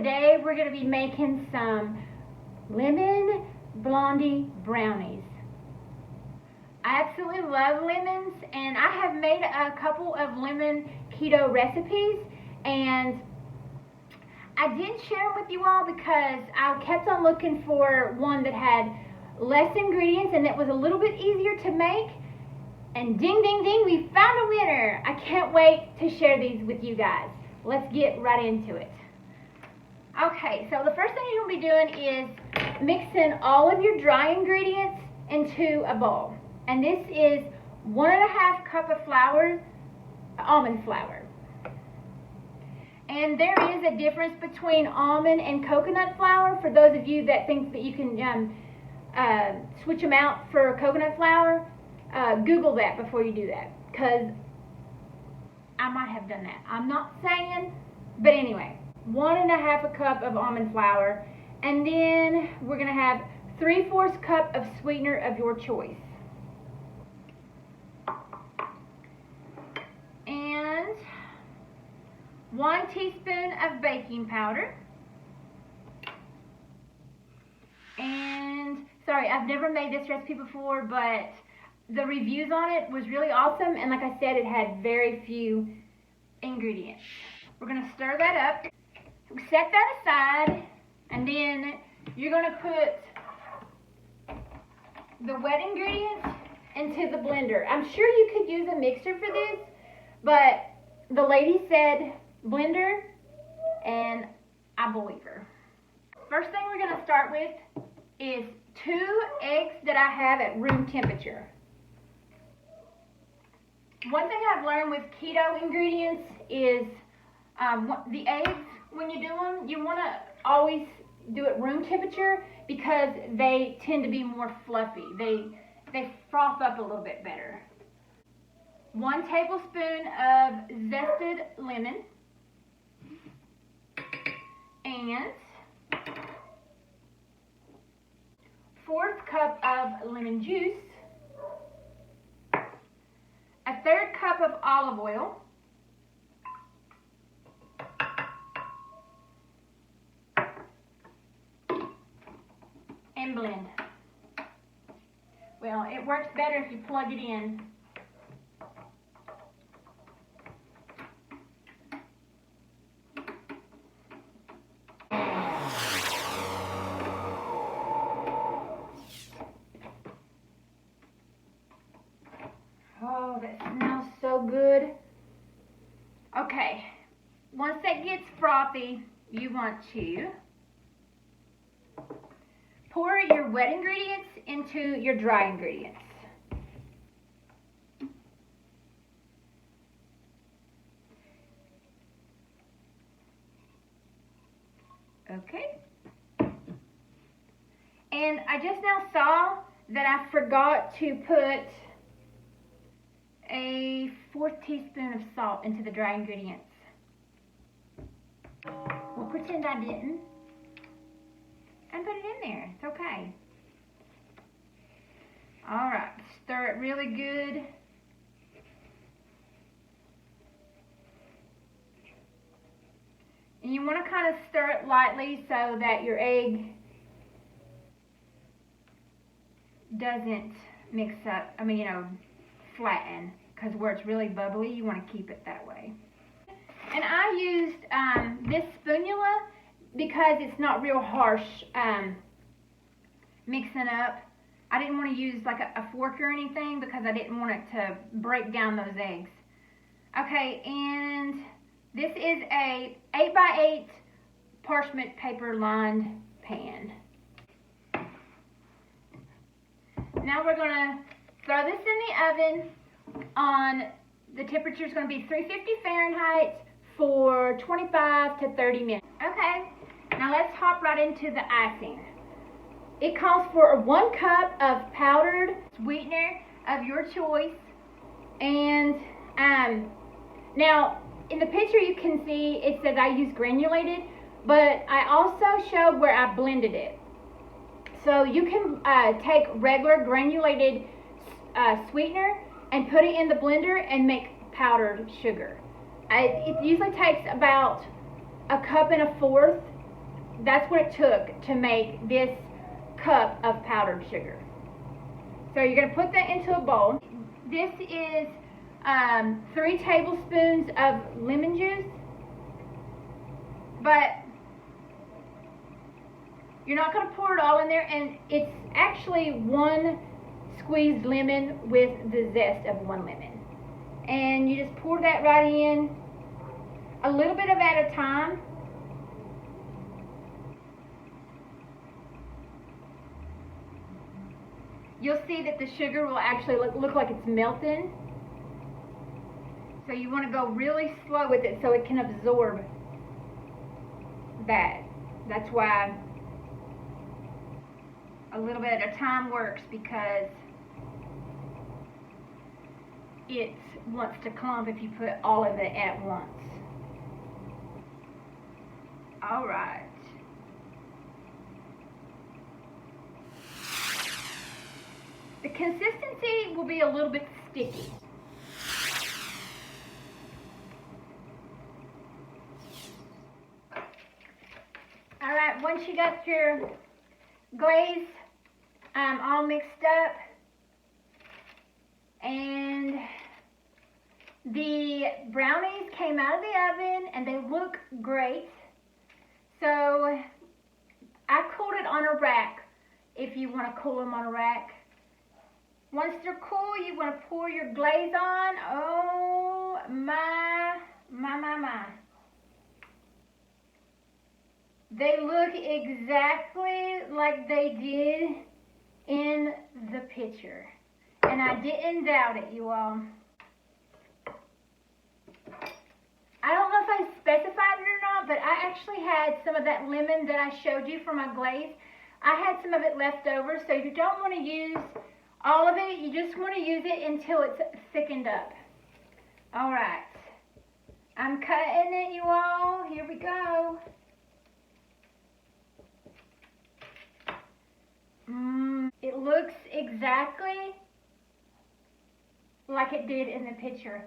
today we're going to be making some lemon blondie brownies. I absolutely love lemons, and I have made a couple of lemon keto recipes, and I didn't share them with you all because I kept on looking for one that had less ingredients and that was a little bit easier to make. And ding, ding, ding, we found a winner. I can't wait to share these with you guys. Let's get right into it. Okay, so the first thing you're going to be doing is mixing all of your dry ingredients into a bowl. And this is 1.5 cup of flour, almond flour. And there is a difference between almond and coconut flour. For those of you that think that you can switch them out for coconut flour, Google that before you do that, because I might have done that. I'm not saying, but anyway, 1.5 cup of almond flour, and then we're going to have 3/4 cup of sweetener of your choice. And 1 teaspoon of baking powder. And sorry, I've never made this recipe before, but the reviews on it was really awesome, and like I said, it had very few ingredients. We're going to stir that up, set that aside, and then you're going to put the wet ingredients into the blender. I'm sure you could use a mixer for this, but the lady said blender, and I believe her. First thing we're going to start with is 2 eggs that I have at room temperature. One thing I've learned with keto ingredients is the eggs, when you do them, you want to always do it room temperature because they tend to be more fluffy. They froth up a little bit better. 1 tablespoon of zested lemon and 1/4 cup of lemon juice, 1/3 cup of olive oil, and blend. Well, it works better if you plug it in. Oh, that smells so good. Okay, once that gets frothy, you want to pour your wet ingredients into your dry ingredients. Okay. And I just now saw that I forgot to put a 1/4 teaspoon of salt into the dry ingredients. We'll pretend I didn't and put it in there. It's okay. Alright, stir it really good. And you want to kind of stir it lightly so that your egg doesn't mix up, flatten, because where it's really bubbly, you want to keep it that way. And I used this spatula because it's not real harsh mixing up. I didn't want to use like a fork or anything because I didn't want it to break down those eggs. Okay, and this is a 8x8 parchment paper lined pan. Now we're going to throw this in the oven on, the temperature is going to be 350 Fahrenheit for 25 to 30 minutes. Okay, now let's hop right into the icing. It calls for 1 cup of powdered sweetener of your choice. And now in the picture you can see it says I use granulated, but I also showed where I blended it. So you can take regular granulated sweetener and put it in the blender and make powdered sugar. It usually takes about 1.25 cups that's what it took to make this cup of powdered sugar. So you're going to put that into a bowl. This is 3 tablespoons of lemon juice, but you're not going to pour it all in there, and it's actually 1 squeezed lemon with the zest of 1 lemon. And you just pour that right in, a little bit of at a time. You'll see that the sugar will actually look like it's melting. So you want to go really slow with it so it can absorb that. That's why a little bit at a time works, because it wants to clump if you put all of it at once. All right. The consistency will be a little bit sticky. All right, once you got your glaze all mixed up, and the brownies came out of the oven and they look great. So I cooled it on a rack if you want to cool them on a rack. Once they're cool, you want to pour your glaze on. Oh my. They look exactly like they did in the picture. And I didn't doubt it, you all. I don't know if I specified it or not, but I actually had some of that lemon that I showed you for my glaze. I had some of it left over, so you don't want to use all of it. You just want to use it until it's thickened up. All right. I'm cutting it, you all. Here we go. It looks exactly like it did in the picture.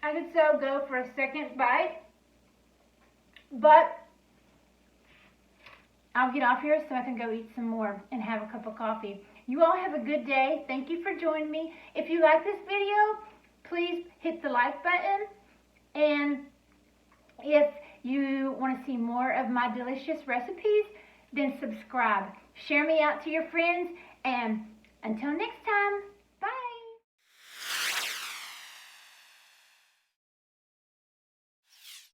I could so go for a second bite, but I'll get off here so I can go eat some more and have a cup of coffee. You all have a good day. Thank you for joining me. If you like this video, please hit the like button. And if you want to see more of my delicious recipes, then subscribe. Share me out to your friends. And until next time.